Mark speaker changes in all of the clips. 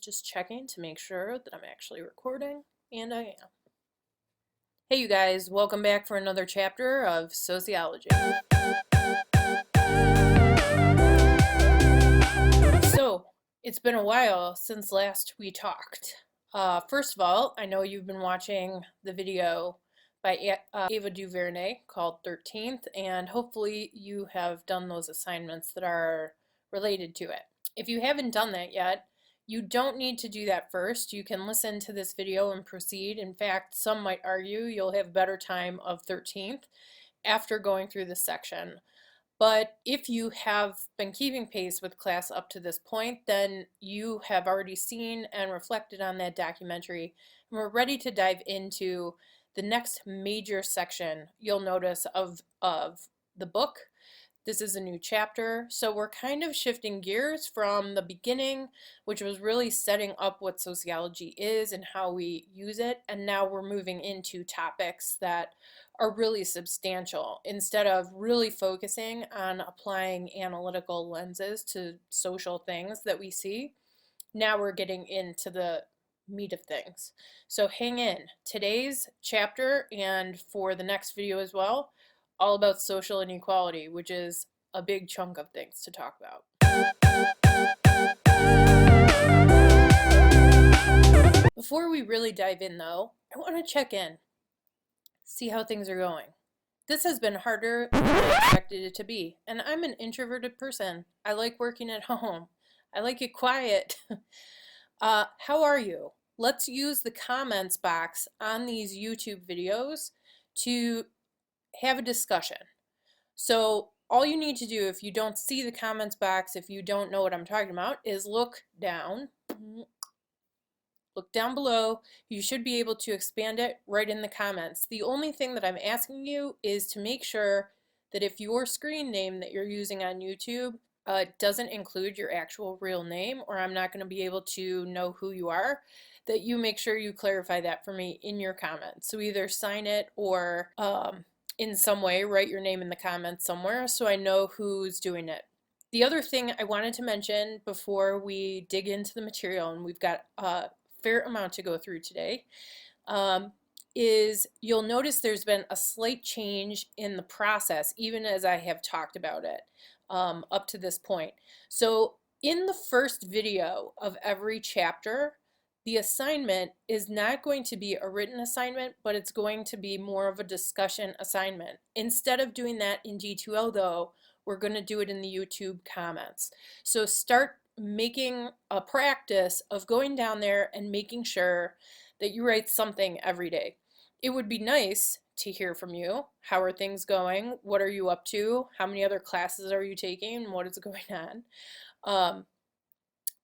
Speaker 1: Just checking to make sure that I'm actually recording, and I am. Hey you guys, welcome back for another chapter of sociology. So, it's been a while since last we talked. First of all, I know you've been watching the video by Ava DuVernay called 13th, and hopefully you have done those assignments that are related to it. If you haven't done that yet, you don't need to do that first. You can listen to this video and proceed. In fact, some might argue you'll have a better time of 13th after going through this section. But if you have been keeping pace with class up to this point, then you have already seen and reflected on that documentary, and we're ready to dive into the next major section you'll notice of the book. This is a new chapter, so we're kind of shifting gears from the beginning, which was really setting up what sociology is and how we use it, and now we're moving into topics that are really substantial instead of really focusing on applying analytical lenses to social things that we see. Now we're getting into the meat of things. So hang in. Today's chapter, and for the next video as well, all about social inequality, which is a big chunk of things to talk about. Before we really dive in though, I want to check in, see how things are going. This has been harder than I expected it to be, and I'm an introverted person. I like working at home. I like it quiet. How are you? Let's use the comments box on these YouTube videos to have a discussion. So all you need to do, if you don't see the comments box, if you don't know what I'm talking about, is look down. Look down below. You should be able to expand it right in the comments. The only thing that I'm asking you is to make sure that if your screen name that you're using on YouTube doesn't include your actual real name, or I'm not going to be able to know who you are, that you make sure you clarify that for me in your comments. So either sign it or in some way write your name in the comments somewhere so I know who's doing it. The other thing I wanted to mention before we dig into the material, and we've got a fair amount to go through today, is you'll notice there's been a slight change in the process, even as I have talked about it up to this point. So in the first video of every chapter, the assignment is not going to be a written assignment, but it's going to be more of a discussion assignment. Instead of doing that in D2L though, we're going to do it in the YouTube comments. So start making a practice of going down there and making sure that you write something every day. It would be nice to hear from you. How are things going? What are you up to? How many other classes are you taking? What is going on?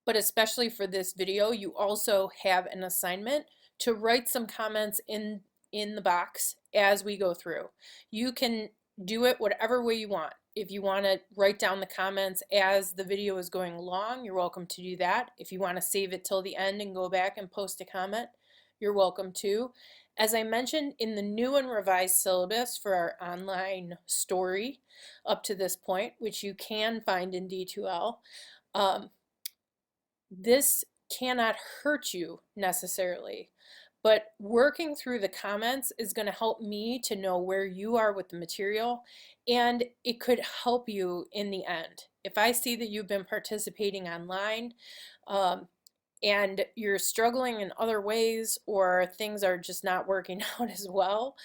Speaker 1: But especially for this video, you also have an assignment to write some comments in the box as we go through. You can do it whatever way you want. If you want to write down the comments as the video is going along, you're welcome to do that. If you want to save it till the end and go back and post a comment, you're welcome to. As I mentioned, in the new and revised syllabus for our online story up to this point, which you can find in D2L, this cannot hurt you necessarily, but working through the comments is going to help me to know where you are with the material, and it could help you in the end. If I see that you've been participating online and you're struggling in other ways, or things are just not working out as well,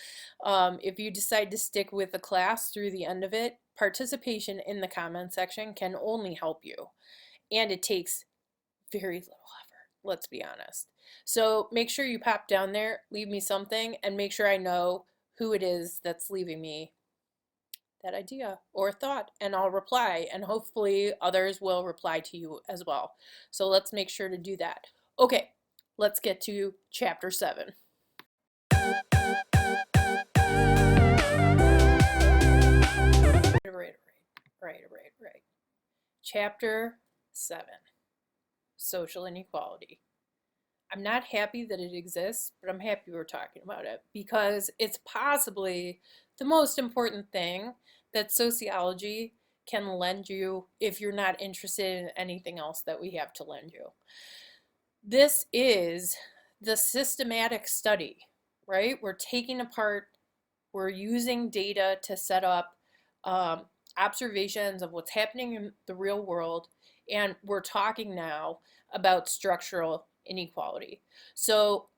Speaker 1: if you decide to stick with the class through the end of it, participation in the comment section can only help you, and it takes very little effort, let's be honest. So make sure you pop down there, leave me something, and make sure I know who it is that's leaving me that idea or thought, and I'll reply, and hopefully others will reply to you as well. So let's make sure to do that. Okay, let's get to chapter 7. Right. Chapter 7. Social inequality. I'm not happy that it exists, but I'm happy we're talking about it because it's possibly the most important thing that sociology can lend you if you're not interested in anything else that we have to lend you. This is the systematic study, right? We're taking apart, we're using data to set up um, observations of what's happening in the real world, and we're talking now about structural inequality. So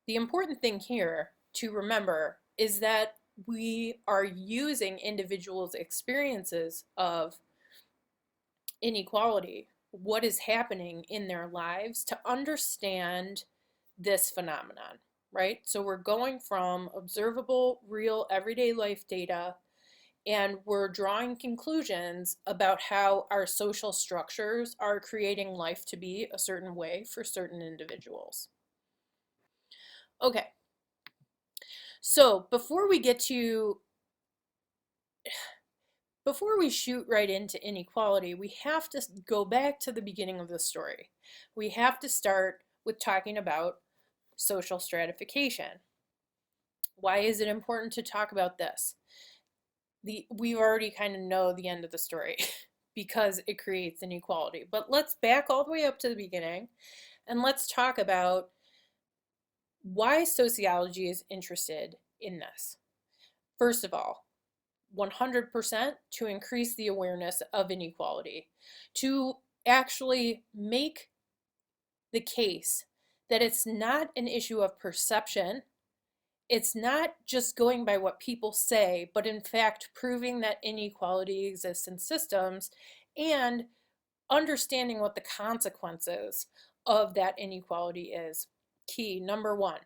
Speaker 1: the important thing here to remember is that we are using individuals' experiences of inequality, what is happening in their lives, to understand this phenomenon, right? So we're going from observable, real, everyday life data, and we're drawing conclusions about how our social structures are creating life to be a certain way for certain individuals. Okay, so before we shoot right into inequality, we have to go back to the beginning of the story. We have to start with talking about social stratification. Why is it important to talk about this? We already kind of know the end of the story because it creates inequality. But let's back all the way up to the beginning and let's talk about why sociology is interested in this. First of all, 100% to increase the awareness of inequality, to actually make the case that it's not an issue of perception, it's not just going by what people say, but in fact proving that inequality exists in systems and understanding what the consequences of that inequality is. Key number one.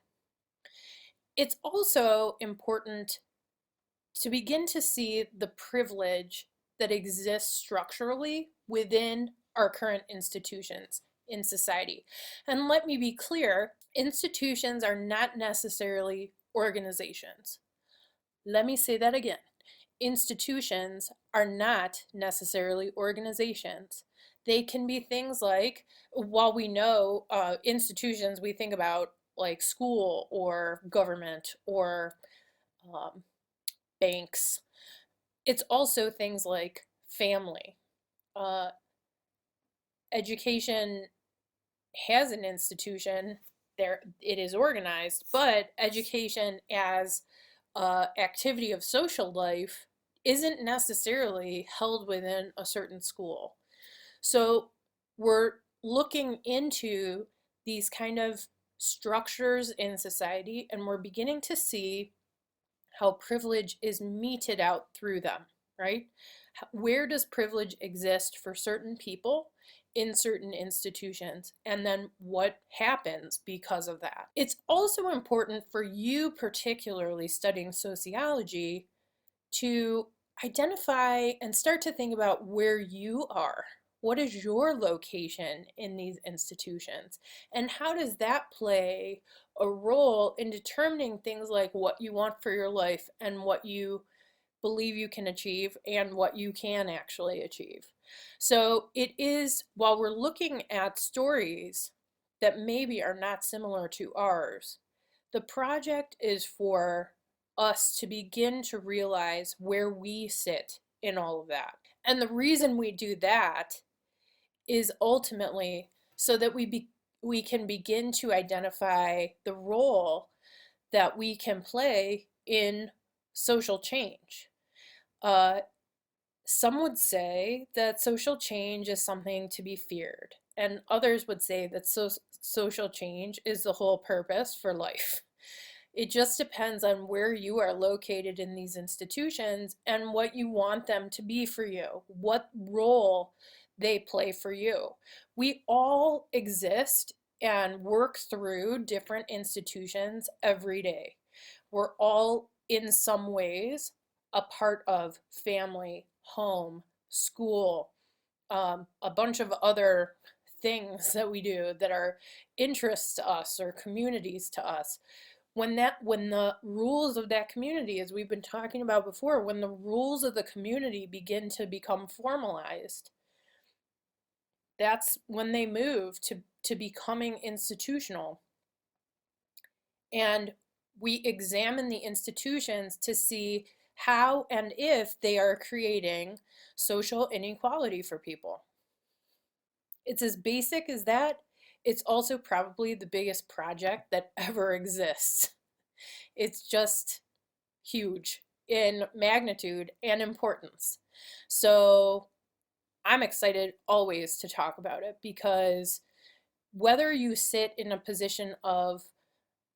Speaker 1: It's also important to begin to see the privilege that exists structurally within our current institutions in society. And let me be clear, institutions are not necessarily organizations. Let me say that again. Institutions are not necessarily organizations. They can be things like, while we know institutions, we think about like school or government or um, banks. It's also things like family. Uh, Education has an institution, there it is organized, but education as activity of social life isn't necessarily held within a certain school. So we're looking into these kind of structures in society, and we're beginning to see how privilege is meted out through them, right? Where does privilege exist for certain people in certain institutions, and then what happens because of that? It's also important for you, particularly studying sociology, to identify and start to think about where you are. What is your location in these institutions? And how does that play a role in determining things like what you want for your life and what you believe you can achieve and what you can actually achieve? So it is, while we're looking at stories that maybe are not similar to ours, the project is for us to begin to realize where we sit in all of that. And the reason we do that is ultimately so that we can begin to identify the role that we can play in social change. Uh, some would say that social change is something to be feared, and others would say that social change is the whole purpose for life. It just depends on where you are located in these institutions and what you want them to be for you, what role they play for you. We all exist and work through different institutions every day. We're all, in some ways, a part of family, home, school, a bunch of other things that we do that are interests to us or communities to us. When the rules of that community, as we've been talking about before, when the rules of the community begin to become formalized, that's when they move to becoming institutional. And we examine the institutions to see how and if they are creating social inequality for people. It's as basic as that. it's also probably the biggest project that ever exists. It's just huge in magnitude and importance. So I'm excited always to talk about it, because whether you sit in a position of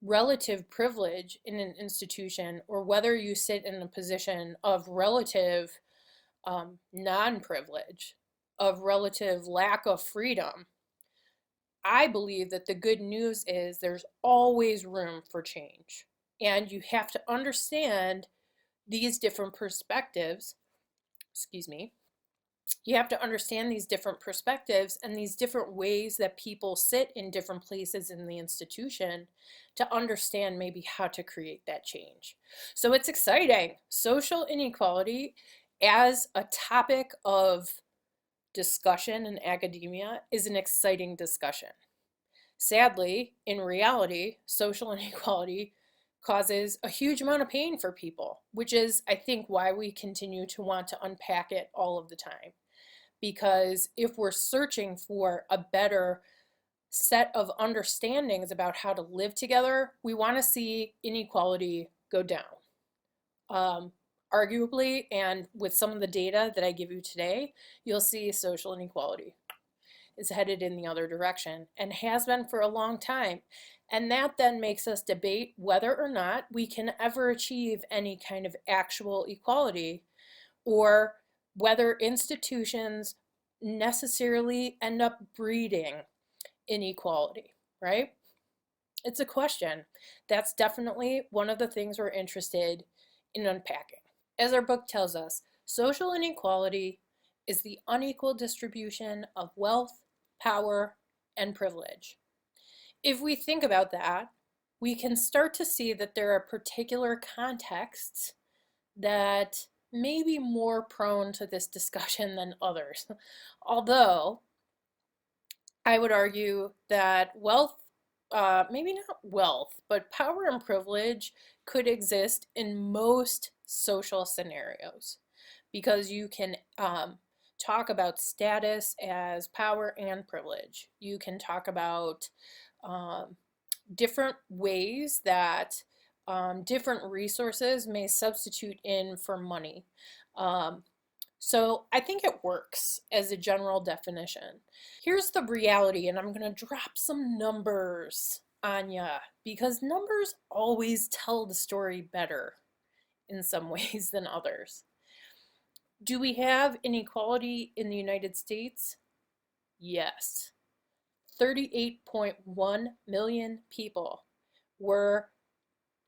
Speaker 1: relative privilege in an institution, or whether you sit in a position of relative non-privilege, of relative lack of freedom, I believe that the good news is there's always room for change. And you have to understand these different perspectives. Excuse me. You have to understand these different perspectives and these different ways that people sit in different places in the institution to understand maybe how to create that change. So it's exciting. Social inequality as a topic of discussion in academia is an exciting discussion. Sadly, in reality, social inequality causes a huge amount of pain for people, which is, I think, why we continue to want to unpack it all of the time. Because if we're searching for a better set of understandings about how to live together, we want to see inequality go down. Arguably, and with some of the data that I give you today, you'll see social inequality is headed in the other direction, and has been for a long time. And that then makes us debate whether or not we can ever achieve any kind of actual equality, or whether institutions necessarily end up breeding inequality, right? It's a question. That's definitely one of the things we're interested in unpacking. As our book tells us, social inequality is the unequal distribution of wealth, power, and privilege. If we think about that, we can start to see that there are particular contexts that may be more prone to this discussion than others. Although, I would argue that wealth, maybe not wealth, but power and privilege could exist in most social scenarios, because you can talk about status as power and privilege. You can talk about different ways that different resources may substitute in for money. So I think it works as a general definition. Here's the reality, and I'm going to drop some numbers on ya, because numbers always tell the story better in some ways than others. Do we have inequality in the United States? Yes. 38.1 million people were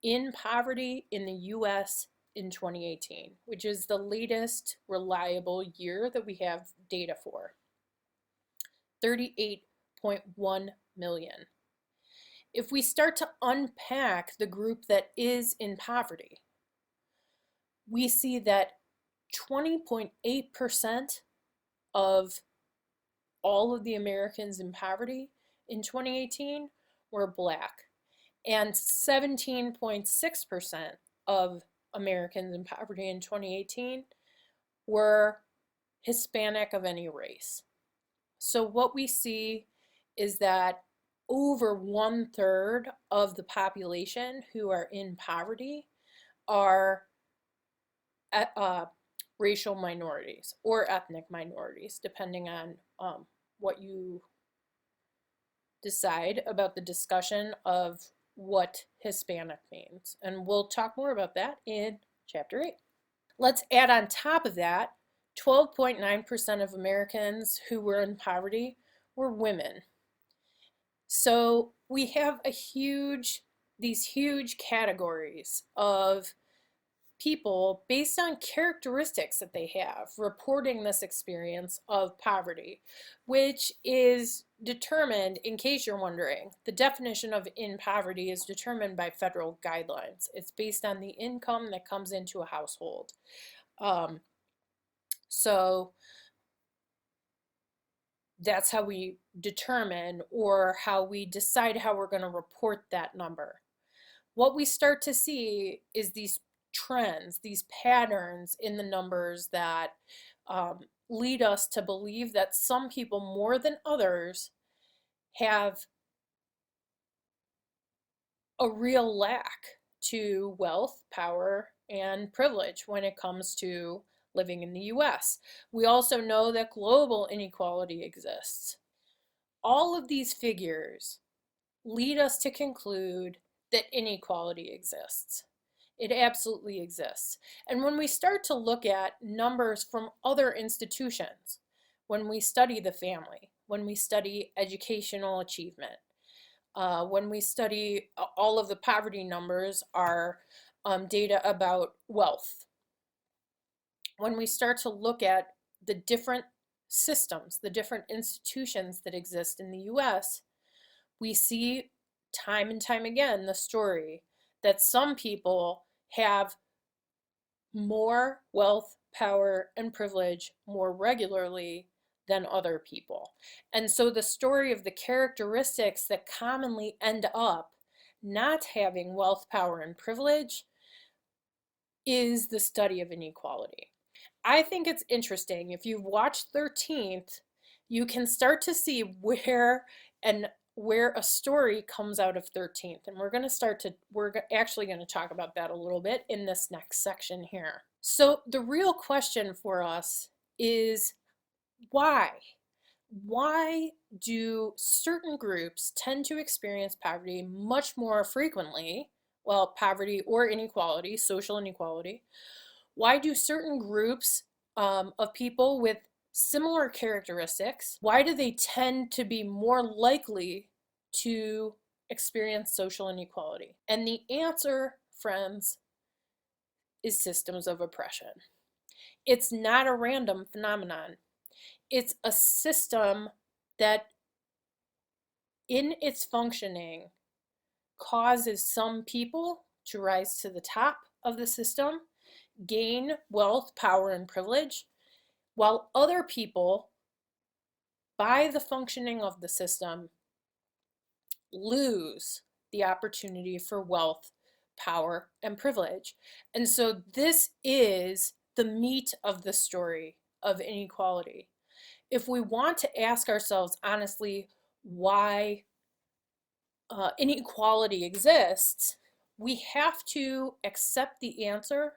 Speaker 1: in poverty in the US in 2018, which is the latest reliable year that we have data for. 38.1 million. If we start to unpack the group that is in poverty, we see that 20.8% of all of the Americans in poverty in 2018 were Black, and 17.6% of Americans in poverty in 2018 were Hispanic of any race. So what we see is that over 1/3 of the population who are in poverty are racial minorities or ethnic minorities, depending on what you decide about the discussion of what Hispanic means. And we'll talk more about that in Chapter 8. Let's add on top of that, 12.9% of Americans who were in poverty were women. So we have these huge categories of people based on characteristics that they have reporting this experience of poverty, which is determined, in case you're wondering, the definition of in poverty is determined by federal guidelines. It's based on the income that comes into a household. So that's how we determine, or how we decide how we're going to report that number. What we start to see is these trends, these patterns in the numbers that lead us to believe that some people more than others have a real lack to wealth, power, and privilege when it comes to living in the US. We also know that global inequality exists. All of these figures lead us to conclude that inequality exists. It absolutely exists. And when we start to look at numbers from other institutions, when we study the family, when we study educational achievement, when we study all of the poverty numbers are data about wealth. When we start to look at the different systems, the different institutions that exist in the US, we see time and time again the story that some people have more wealth, power, and privilege more regularly than other people. And so the story of the characteristics that commonly end up not having wealth, power, and privilege is the study of inequality. I think it's interesting. If you've watched 13th, you can start to see where a story comes out of 13th. And we're actually going to talk about that a little bit in this next section here. So the real question for us is why? Why do certain groups tend to experience poverty much more frequently? Well, poverty or inequality, social inequality. Why do certain groups of people with similar characteristics, why do they tend to be more likely to experience social inequality? And the answer, friends, is systems of oppression. It's not a random phenomenon. It's a system that, in its functioning, causes some people to rise to the top of the system, gain wealth, power, and privilege, while other people, by the functioning of the system, lose the opportunity for wealth, power, and privilege. And so this is the meat of the story of inequality. If we want to ask ourselves honestly why inequality exists, we have to accept the answer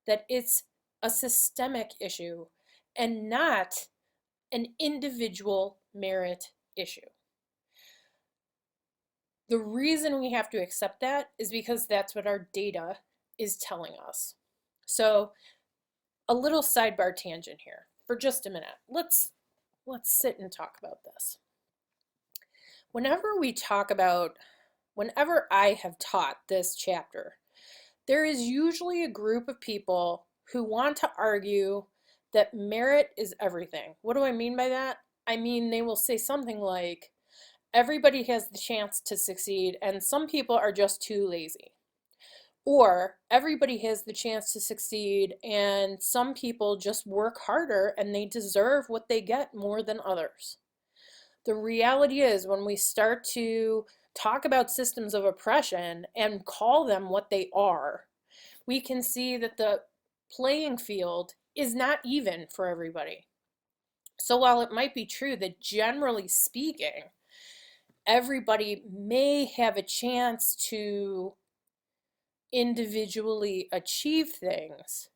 Speaker 1: that it's a systemic issue and not an individual merit issue. The reason we have to accept that is because that's what our data is telling us. So, a little sidebar tangent here for just a minute. Let's sit and talk about this. Whenever I have taught this chapter, there is usually a group of people who want to argue that merit is everything. What do I mean by that? I mean, they will say something like, everybody has the chance to succeed and some people are just too lazy. Or everybody has the chance to succeed and some people just work harder and they deserve what they get more than others. The reality is, when we start to talk about systems of oppression and call them what they are, we can see that the playing field is not even for everybody. So while it might be true that generally speaking, everybody may have a chance to individually achieve things,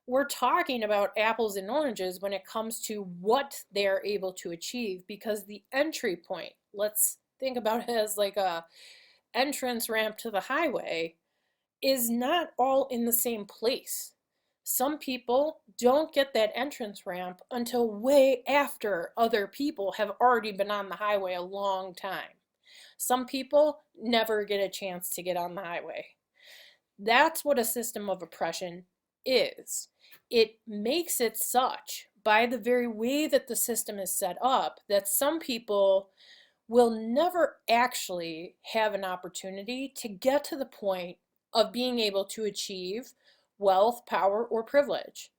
Speaker 1: we're talking about apples and oranges when it comes to what they're able to achieve, because the entry point, let's think about it as like a entrance ramp to the highway, is not all in the same place. Some people don't get that entrance ramp until way after other people have already been on the highway a long time. Some people never get a chance to get on the highway. That's what a system of oppression is. It makes it such, by the very way that the system is set up, that some people will never actually have an opportunity to get to the point of being able to achieve wealth, power, or privilege,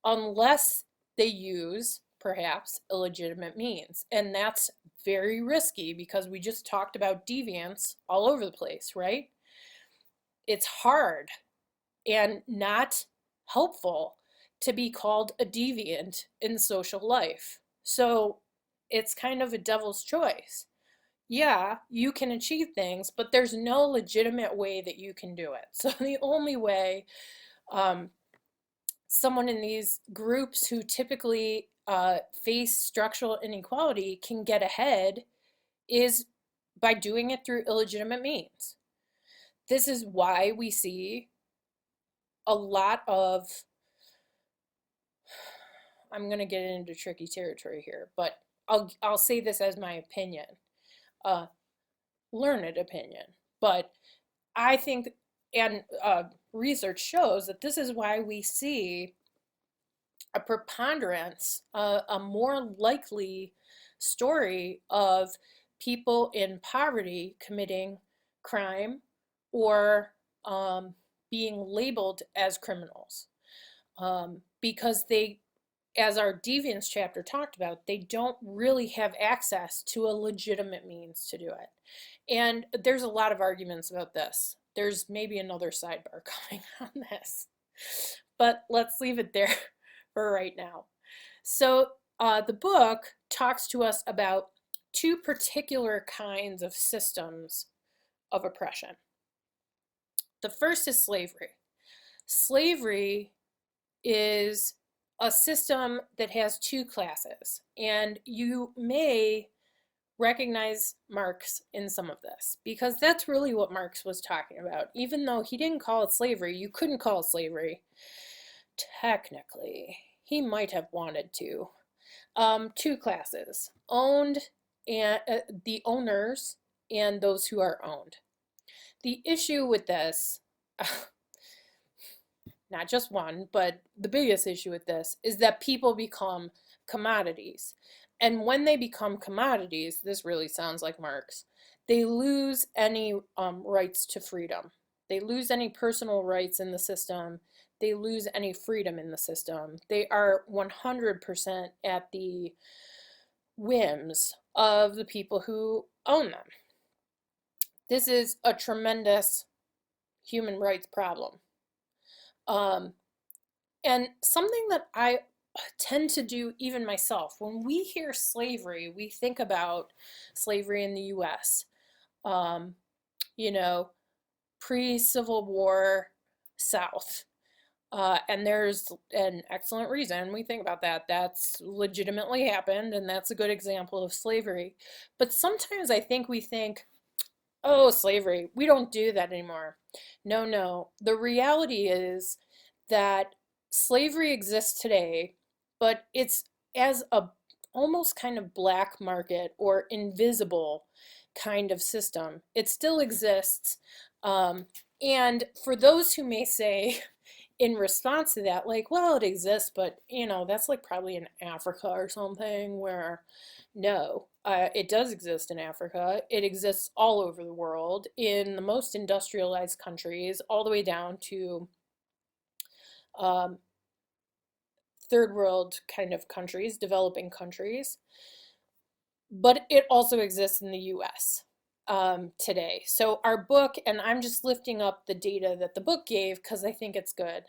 Speaker 1: unless they use perhaps illegitimate means. And that's very risky because we just talked about deviance all over the place, right? It's hard and not helpful to be called a deviant in social life. So it's kind of a devil's choice. yeah, you can achieve things, but there's no legitimate way that you can do it. So the only way um, someone in these groups who typically face structural inequality can get ahead is by doing it through illegitimate means. This is why we see a lot of, I'm going to get into tricky territory here, but I'll say this as my opinion, uh, learned opinion. But I think, and research shows that this is why we see a preponderance, a more likely story of people in poverty committing crime or being labeled as criminals, because they, as our deviance chapter talked about, they don't really have access to a legitimate means to do it. And there's a lot of arguments about this. There's maybe another sidebar coming on this, but let's leave it there for right now. So the book talks to us about two particular kinds of systems of oppression. The first is slavery. Slavery is a system that has two classes, and you may recognize Marx in some of this, because that's really what Marx was talking about. Even though he didn't call it slavery, you couldn't call it slavery. Technically, he might have wanted to. Two classes, owned and the owners and those who are owned. The issue with this, not just one, but the biggest issue with this is that people become commodities. And when they become commodities, this really sounds like Marx, they lose any rights to freedom. They lose any personal rights in the system. They lose any freedom in the system. They are 100% at the whims of the people who own them. This is a tremendous human rights problem. And something that I tend to do even myself, when we hear slavery, we think about slavery in the US, you know, pre-Civil War South. And there's an excellent reason we think about that. That's legitimately happened, and that's a good example of slavery. But sometimes I think we think, oh, slavery, we don't do that anymore. No, no. The reality is that slavery exists today, but it's as a almost kind of black market or invisible kind of system. It still exists. And for those who may say, in response to that, like, well, it exists, but that's like probably in Africa or something, where no, it does exist in Africa. It exists all over the world, in the most industrialized countries, all the way down to um, third world kind of countries, developing countries. But it also exists in the US today. So our book, and I'm just lifting up the data that the book gave because I think it's good.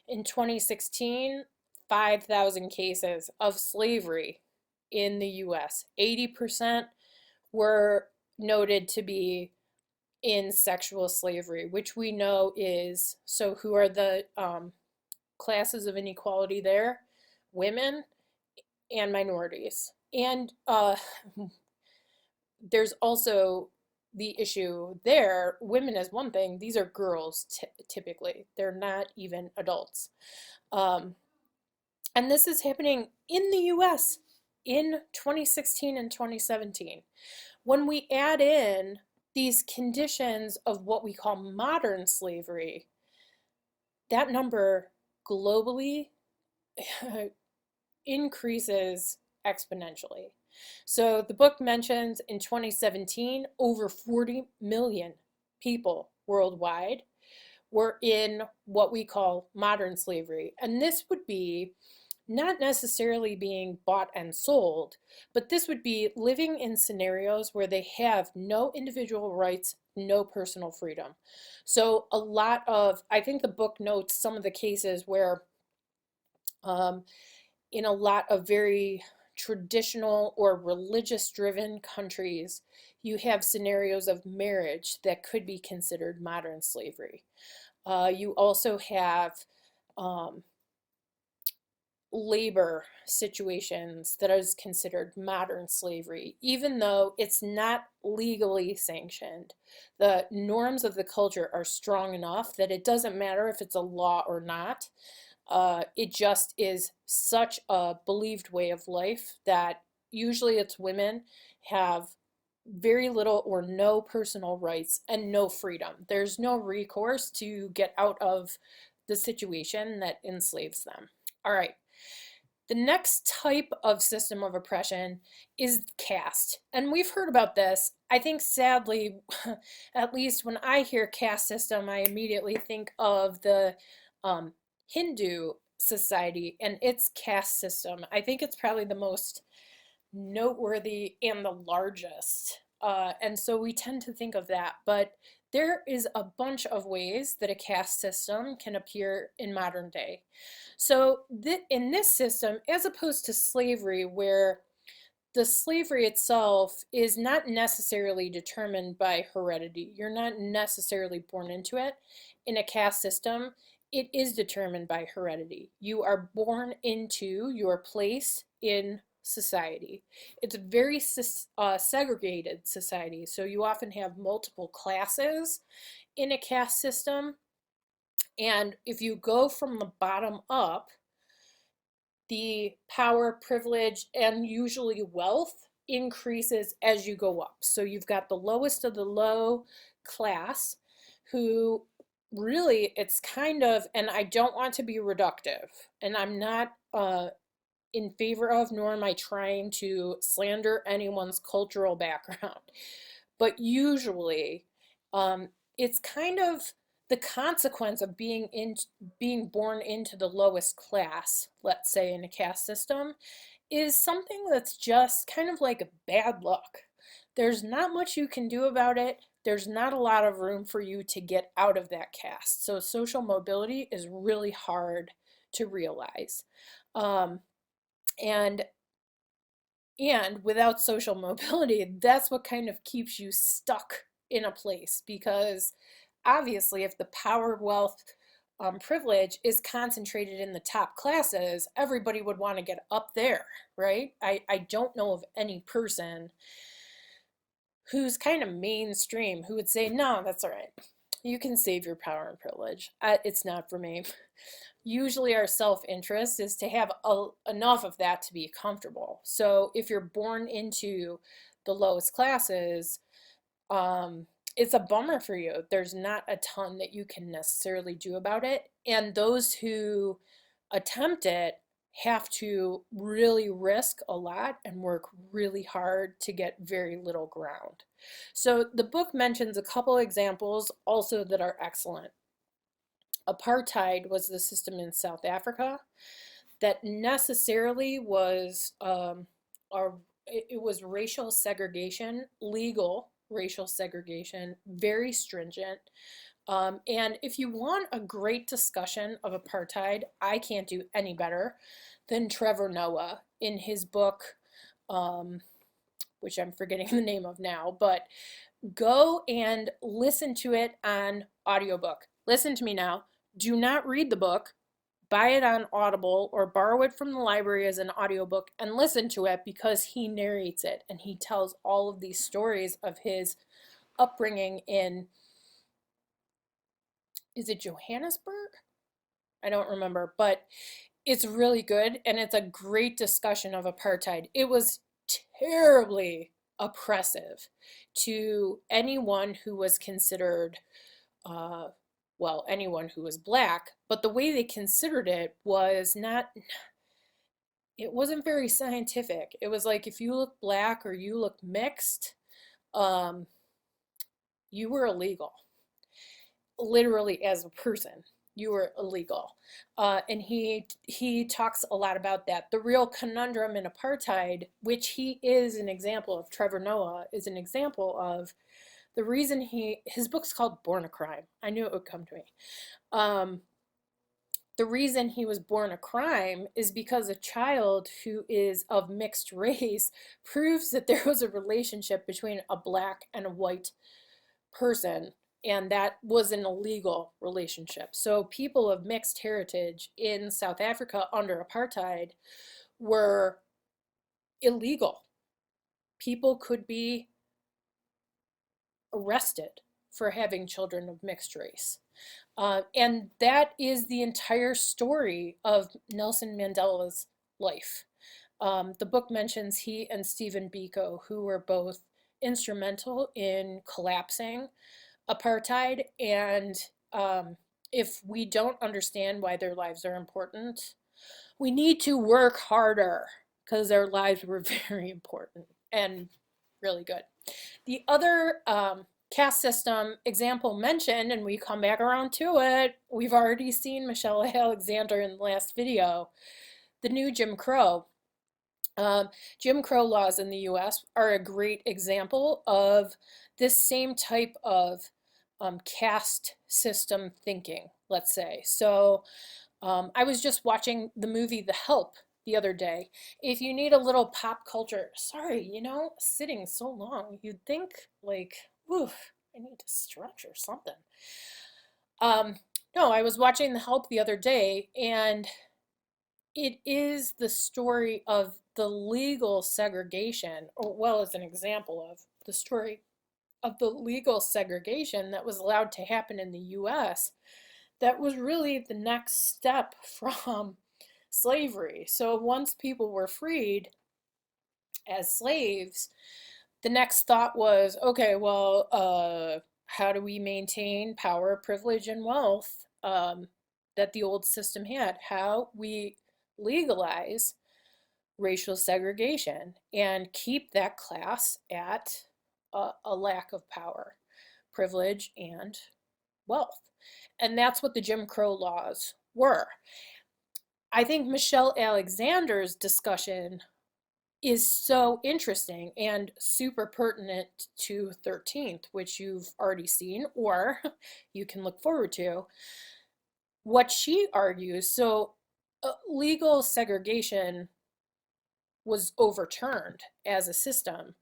Speaker 1: In 2016, 5,000 cases of slavery in the US. 80% were noted to be in sexual slavery, which we know is, so who are the classes of inequality there? Women and minorities. And there's also the issue there. Women is one thing, these are girls typically, they're not even adults. And this is happening in the US in 2016 and 2017. When we add in these conditions of what we call modern slavery, that number globally increases exponentially. So the book mentions in 2017, over 40 million people worldwide were in what we call modern slavery. And this would be not necessarily being bought and sold, but this would be living in scenarios where they have no individual rights, no personal freedom. So a lot of, I think the book notes some of the cases where in a lot of very traditional or religious driven countries, You have scenarios of marriage that could be considered modern slavery. You also have um, labor situations that is considered modern slavery, even though it's not legally sanctioned. The norms of the culture are strong enough that it doesn't matter if it's a law or not. It just is such a believed way of life that usually it's women have very little or no personal rights and no freedom. There's no recourse to get out of the situation that enslaves them. All right. The next type of system of oppression is caste. And we've heard about this. I think sadly, at least when I hear caste system, I immediately think of the Hindu society and its caste system. I think it's probably the most noteworthy and the largest. And so we tend to think of that. But there is a bunch of ways that a caste system can appear in modern day. So in this system, as opposed to slavery, where the slavery itself is not necessarily determined by heredity, you're not necessarily born into it. In a caste system, it is determined by heredity. You are born into your place in society. It's a very segregated society, so you often have multiple classes in a caste system. And if you go from the bottom up, the power, privilege, and usually wealth increases as you go up. So you've got the lowest of the low class who really, it's kind of, and I don't want to be reductive, and I'm not in favor of, nor am I trying to slander anyone's cultural background, but usually it's kind of the consequence of being born into the lowest class, let's say in a caste system, is something that's just kind of like bad luck. There's not much you can do about it. There's not a lot of room for you to get out of that caste. So social mobility is really hard to realize. Um, and and without social mobility, that's what kind of keeps you stuck in a place, because obviously if the power, wealth, privilege is concentrated in the top classes, everybody would want to get up there, right? I don't know of any person who's kind of mainstream who would say, no, that's all right. You can save your power and privilege. It's not for me. Usually our self-interest is to have enough of that to be comfortable. So if you're born into the lowest classes, it's a bummer for you. There's not a ton that you can necessarily do about it. And those who attempt it have to really risk a lot and work really hard to get very little ground. So the book mentions a couple examples also that are excellent. Apartheid was the system in South Africa that necessarily was it was racial segregation, legal racial segregation, very stringent. And if you want a great discussion of apartheid, I can't do any better than Trevor Noah in his book, which I'm forgetting the name of now, but go and listen to it on audiobook. Listen to me now. Do not read the book. Buy it on Audible or borrow it from the library as an audiobook and listen to it, because he narrates it and he tells all of these stories of his upbringing in, is it Johannesburg? I don't remember, but it's really good and it's a great discussion of apartheid. It was terribly oppressive to anyone who was considered well, anyone who was black, but the way they considered it was not, it wasn't very scientific. It was like if you look black or you look mixed, um, you were illegal. Literally as a person, you were illegal. And he talks a lot about that. The real conundrum in apartheid, which he is an example of, Trevor Noah is an example of, the reason his book's called Born a Crime. I knew it would come to me. the reason he was born a crime is because a child who is of mixed race proves that there was a relationship between a black and a white person, and that was an illegal relationship. So people of mixed heritage in South Africa under apartheid were illegal. People could be arrested for having children of mixed race. And that is the entire story of Nelson Mandela's life. The book mentions he and Stephen Biko, who were both instrumental in collapsing apartheid. And if we don't understand why their lives are important, we need to work harder because their lives were very important and really good. The other caste system example mentioned, and we come back around to it, we've already seen Michelle Alexander in the last video, the new Jim Crow. Jim Crow laws in the US are a great example of this same type of caste system thinking, let's say. So I was just watching the movie The Help the other day. If you need a little pop culture, sorry, sitting so long, you'd think like, oof, I need to stretch or something. No, I was watching The Help the other day, and it is the story of the legal segregation, or well, as an example of the story of the legal segregation that was allowed to happen in the US that was really the next step from slavery. So once people were freed as slaves, the next thought was, okay, well, how do we maintain power, privilege, and wealth that the old system had? How we legalize racial segregation and keep that class at a lack of power, privilege, and wealth. And that's what the Jim Crow laws were. I think Michelle Alexander's discussion is so interesting and super pertinent to 13th, which you've already seen or you can look forward to. What she argues, so legal segregation was overturned as a system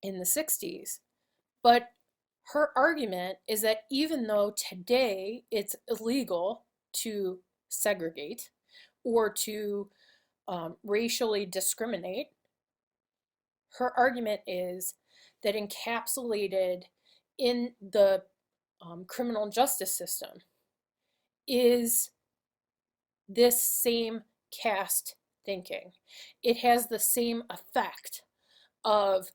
Speaker 1: in the 60s. But her argument is that even though today it's illegal to segregate or to racially discriminate, her argument is that encapsulated in the criminal justice system is this same caste thinking. It has the same effect of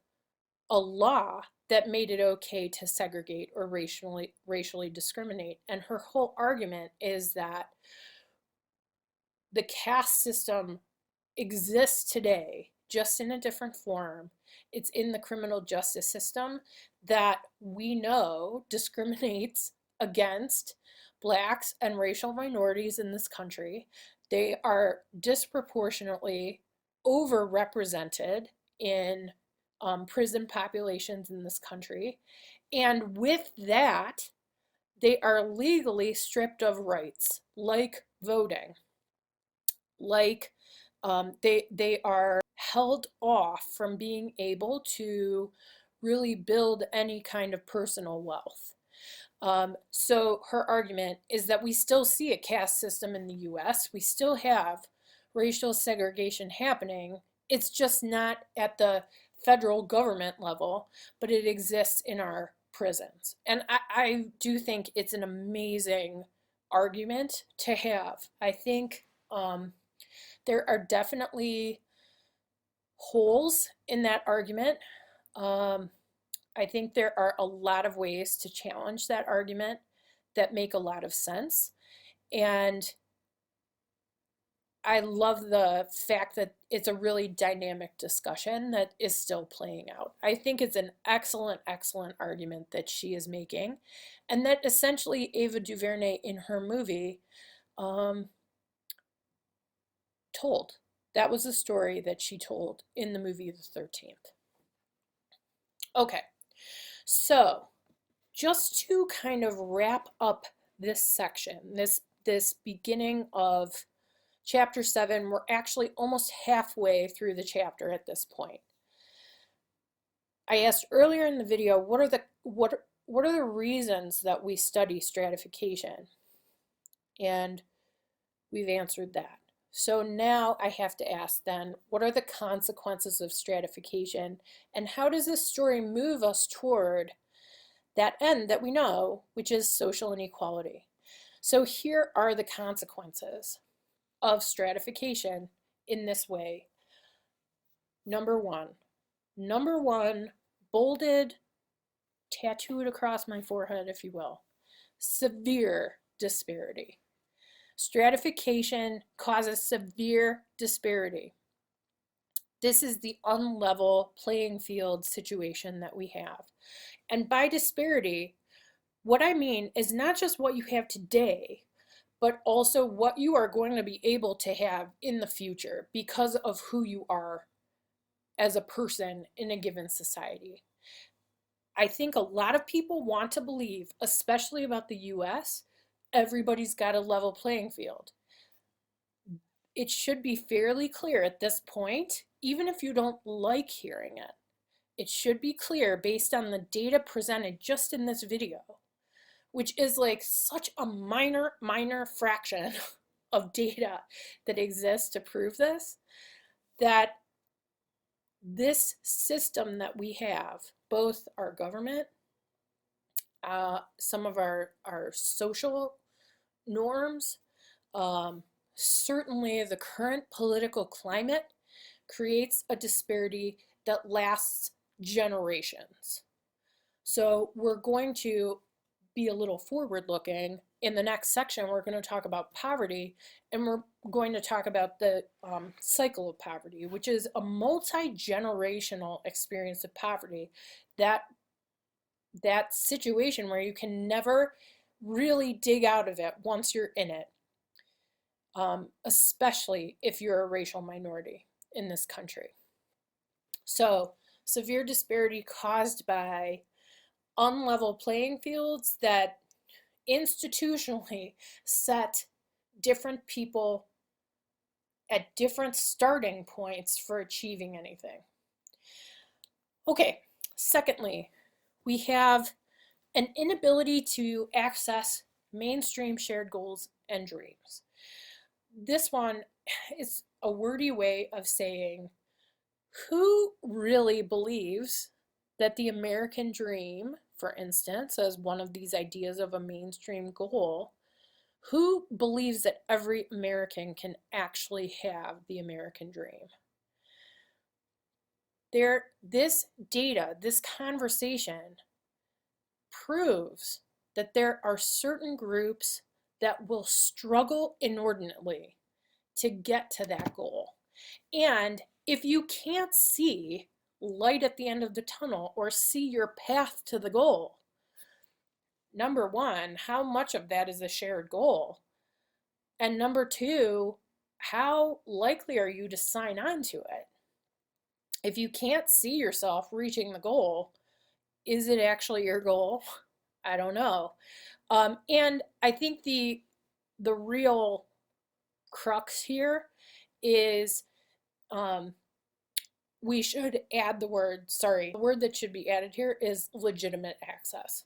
Speaker 1: a law that made it okay to segregate or racially discriminate. And her whole argument is that the caste system exists today, just in a different form. It's in the criminal justice system that we know discriminates against blacks and racial minorities in this country. They are disproportionately overrepresented in prison populations in this country. And with that, they are legally stripped of rights, like voting, like they are held off from being able to really build any kind of personal wealth. So her argument is that we still see a caste system in the US. We still have racial segregation happening. It's just not at the federal government level, but it exists in our prisons. And I do think it's an amazing argument to have. I think there are definitely holes in that argument. I think there are a lot of ways to challenge that argument that make a lot of sense. And I love the fact that it's a really dynamic discussion that is still playing out. I think it's an excellent, excellent argument that she is making, and that essentially Ava DuVernay in her movie told. That was the story that she told in the movie The 13th. Okay, so just to kind of wrap up this section, this this beginning of chapter 7. We're actually almost halfway through the chapter at this point. I asked earlier in the video, what are the reasons that we study stratification? And we've answered that. So now I have to ask then, what are the consequences of stratification, and how does this story move us toward that end that we know, which is social inequality? So here are the consequences of stratification in this way. Number one, bolded, tattooed across my forehead, if you will, severe disparity. Stratification causes severe disparity. This is the unlevel playing field situation that we have. And by disparity, what I mean is not just what you have today, but also what you are going to be able to have in the future because of who you are as a person in a given society. I think a lot of people want to believe, especially about the US, everybody's got a level playing field. It should be fairly clear at this point, even if you don't like hearing it. It should be clear based on the data presented just in this video, which is like such a minor fraction of data that exists to prove this, that this system that we have, both our government, some of our social norms, certainly the current political climate creates a disparity that lasts generations. So we're going to be a little forward looking. In the next section, we're going to talk about poverty, and we're going to talk about the cycle of poverty, which is a multi-generational experience of poverty, that situation where you can never really dig out of it once you're in it, especially if you're a racial minority in this country. So severe disparity caused by unlevel playing fields that institutionally set different people at different starting points for achieving anything. Okay, secondly, we have an inability to access mainstream shared goals and dreams. This one is a wordy way of saying, who really believes that the American dream, for instance, as one of these ideas of a mainstream goal, who believes that every American can actually have the American dream? This data, this conversation proves that there are certain groups that will struggle inordinately to get to that goal. And if you can't see light at the end of the tunnel or see your path to the goal, number one, how much of that is a shared goal? And number two, how likely are you to sign on to it? If you can't see yourself reaching the goal, is it actually your goal? I don't know. And I think the real crux here is we should add the word that should be added here is legitimate access,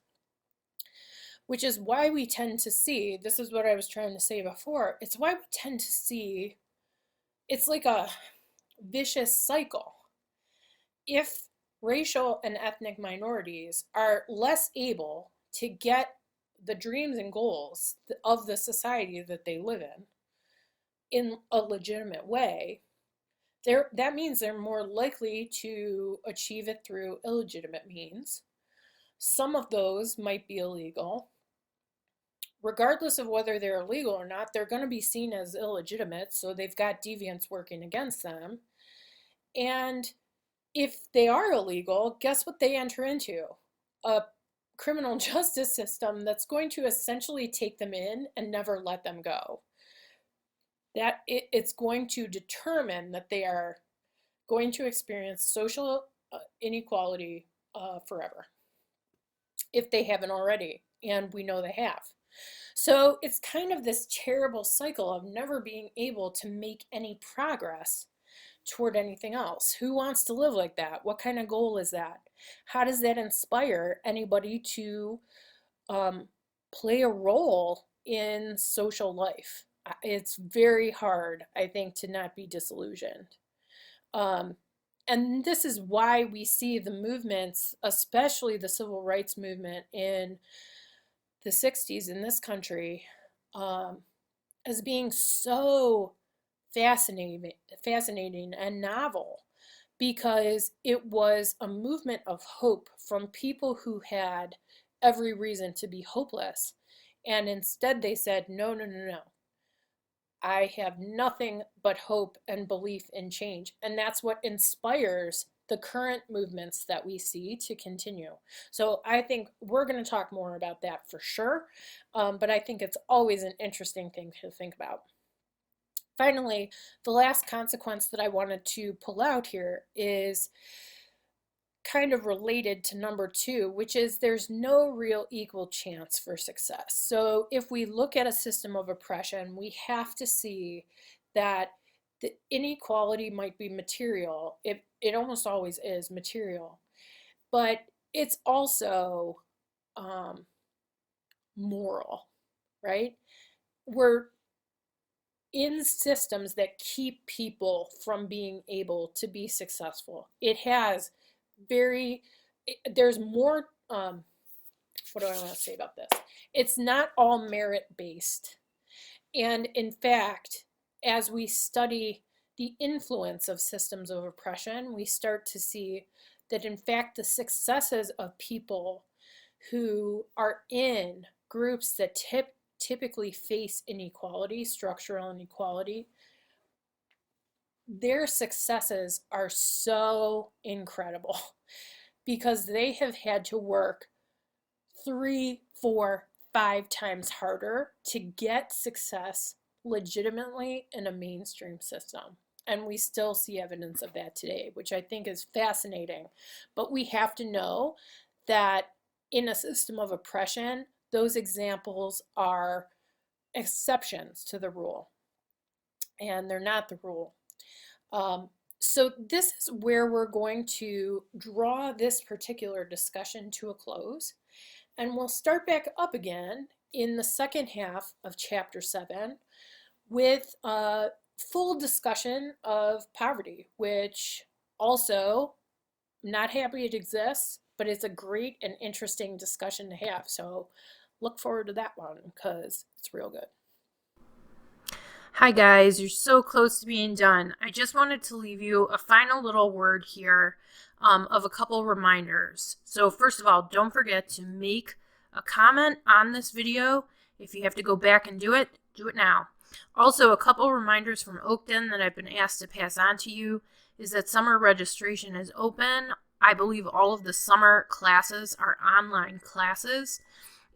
Speaker 1: which is why we tend to see, this is what I was trying to say before, it's why we tend to see, it's like a vicious cycle. If racial and ethnic minorities are less able to get the dreams and goals of the society that they live in a legitimate way, that means they're more likely to achieve it through illegitimate means. Some of those might be illegal. Regardless of whether they're illegal or not, they're going to be seen as illegitimate, so they've got deviants working against them. And if they are illegal, guess what they enter into? A criminal justice system that's going to essentially take them in and never let them go. That it's going to determine that they are going to experience social inequality forever, if they haven't already, and we know they have. So it's kind of this terrible cycle of never being able to make any progress toward anything else. Who wants to live like that? What kind of goal is that? How does that inspire anybody to play a role in social life? It's very hard, I think, to not be disillusioned. Um, and this is why we see the movements, especially the civil rights movement in the 60s in this country, um, as being so fascinating and novel, because it was a movement of hope from people who had every reason to be hopeless. And instead they said, no, no, no, no. I have nothing but hope and belief in change. And that's what inspires the current movements that we see to continue. So I think we're going to talk more about that for sure. But I think it's always an interesting thing to think about. Finally, the last consequence that I wanted to pull out here is kind of related to number 2, which is there's no real equal chance for success. So if we look at a system of oppression, we have to see that the inequality might be material. It almost always is material, but it's also moral, right? We're in systems that keep people from being able to be successful. It has there's more, what do I want to say about this? It's not all merit-based. And in fact, as we study the influence of systems of oppression, we start to see that in fact the successes of people who are in groups that typically face inequality, structural inequality, their successes are so incredible because they have had to work 3, 4, 5 times harder to get success legitimately in a mainstream system. And we still see evidence of that today, which I think is fascinating. But we have to know that in a system of oppression, those examples are exceptions to the rule, and they're not the rule. So this is where we're going to draw this particular discussion to a close, and we'll start back up again in the second half of chapter 7 with a full discussion of poverty, which also, not happy it exists, but it's a great and interesting discussion to have. So look forward to that one because it's real good. Hi guys, you're so close to being done. I just wanted to leave you a final little word here of a couple reminders. So first of all, don't forget to make a comment on this video. If you have to go back and do it now. Also, a couple reminders from Oakton that I've been asked to pass on to you is that summer registration is open. I believe all of the summer classes are online classes.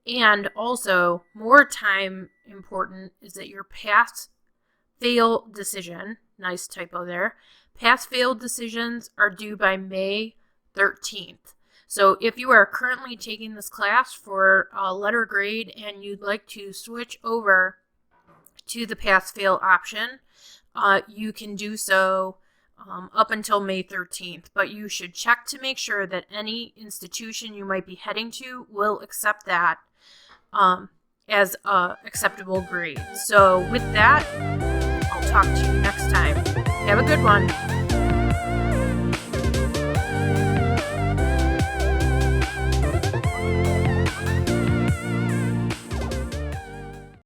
Speaker 1: And also, more time important is that your pass-fail decision, nice typo there, pass-fail decisions are due by May 13th. So if you are currently taking this class for a letter grade and you'd like to switch over to the pass-fail option, you can do so up until May 13th. But you should check to make sure that any institution you might be heading to will accept that as a acceptable grade. So with that, I'll talk to you next time. Have a good one.